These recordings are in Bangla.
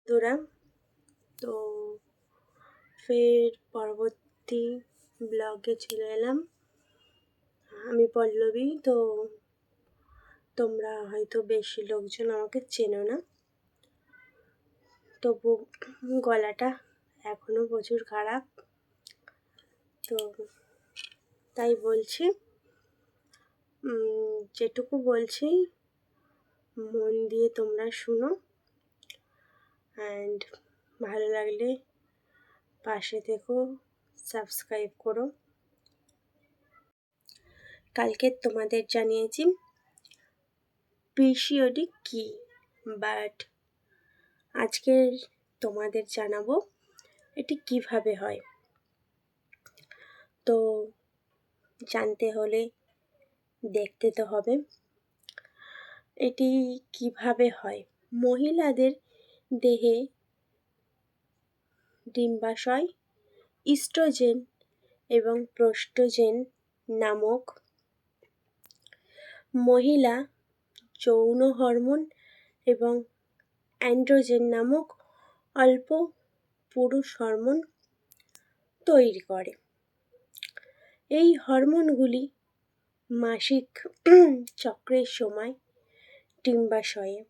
বন্ধুরা, তো ফের পরবর্তী ব্লগে চলে এলাম। আমি পল্লবী। তো তোমরা হয়তো বেশি লোকজন আমাকে চেনো না, তবু গলাটা এখনো প্রচুর খারাপ। তো তাই বলছি, যেটুকু বলছি মন দিয়ে তোমরা শুনো, অ্যান্ড ভালো লাগলে পাশে থেকো, সাবস্ক্রাইব করো। কালকে তোমাদের জানিয়েছি পিসিওডি কি, বাট আজকের তোমাদের জানাবো এটি কিভাবে হয়। তো জানতে হলে দেখতে তো হবে এটি কিভাবে হয়। মহিলাদের দেহে ডিম্বাশয়, ইস্ট্রোজেন এবং প্রোস্টোজেন নামক মহিলা যৌন হরমোন এবং অ্যান্ড্রোজেন নামক অল্প পুরুষ হরমোন তৈরি করে। এই হরমোনগুলি মাসিক চক্রের সময় ডিম্বাশয়ে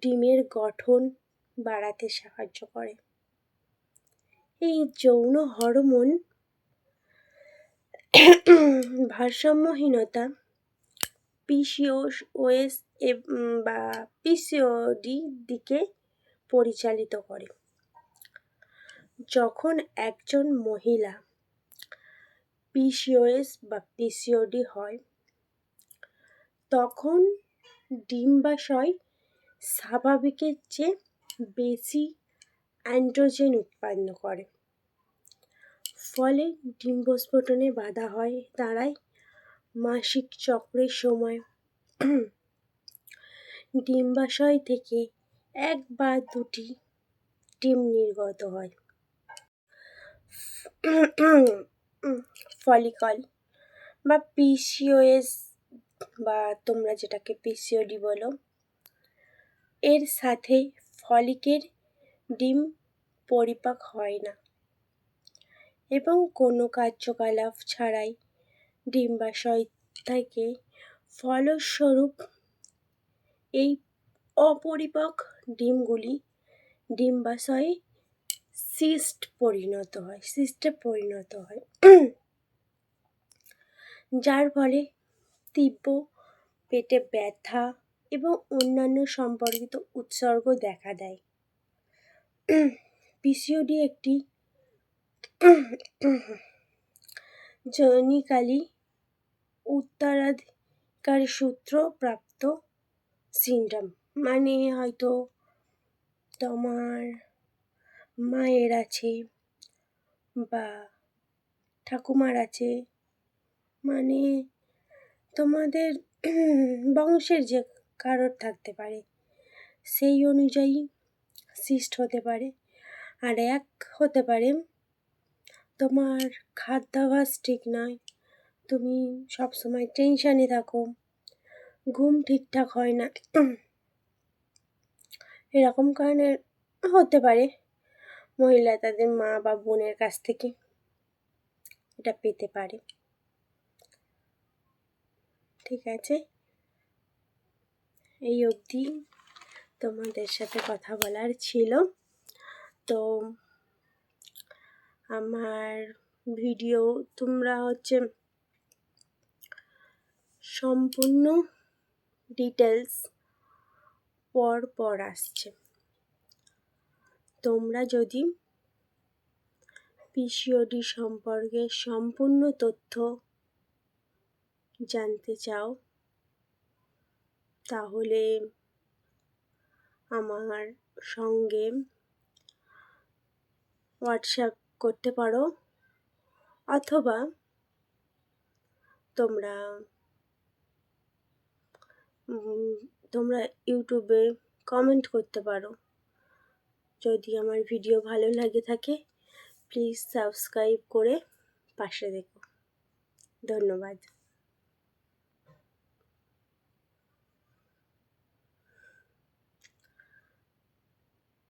ডিমের গঠন বাড়াতে সাহায্য করে। এই যৌন হরমোন ভারসাম্যহীনতা, পিসিওএস বা পিসিওডি দিকে পরিচালিত করে। যখন একজন মহিলা পিসিওএস বা পিসিওডি হয়, তখন ডিম্বাশয় স্বাভাবিকের চেয়ে বেশি অ্যান্ড্রোজেন উৎপন্ন করে, ফলে ডিম্বস্ফোটনে বাধা দাঁড়ায়। মাসিক চক্রের সময় ডিম্বাশয় থেকে এক বা দুটি ডিম নির্গত হয়। ফলিকল বা পিসিওএস বা তোমরা যেটাকে পিসিওডি বলো, এর সাথে ফলিকের ডিম পরিপাক হয় না এবং কোনো কার্যকলাপ ছাড়াই ডিম্বাশয় থেকে ফলস্বরূপ এই অপরিপাক ডিমগুলি ডিম্বাশয়ে সিস্টে পরিণত হয়, যার ফলে তীব্র পেটে ব্যথা এবং অন্যান্য সম্পর্কিত উপসর্গ দেখা দেয়। পিসিওডি একটি জননীকালী উত্তরাধিকার সূত্র প্রাপ্ত সিনড্রোম। মানে হয়তো তোমার মায়ের আছে বা ঠাকুমার আছে, মানে তোমাদের বংশের যে কারোর থাকতে পারে, সেই অনুযায়ী সিস্ট হতে পারে। আর এক হতে পারে তোমার খাদ্যাভ্যাস ঠিক নয়, তুমি সবসময় টেনশানে থাকো, ঘুম ঠিকঠাক হয় না, এরকম কারণে হতে পারে মহিলা তাদের মা বা বোনের কাছ থেকে এটা পেতে পারে। ঠিক আছে, এই অবধি তোমাদের সাথে কথা বলার ছিল। তো আমার ভিডিও তোমরা সম্পূর্ণ ডিটেলস পর আসছে। তোমরা যদি পিসিওডি সম্পর্কে সম্পূর্ণ তথ্য জানতে চাও, তাহলে আমার সঙ্গে হোয়াটসঅ্যাপ করতে পারো, অথবা তোমরা ইউটিউবে কমেন্ট করতে পারো। যদি আমার ভিডিও ভালো লাগে থাকে, প্লিজ সাবস্ক্রাইব করে পাশে থেকো। ধন্যবাদ।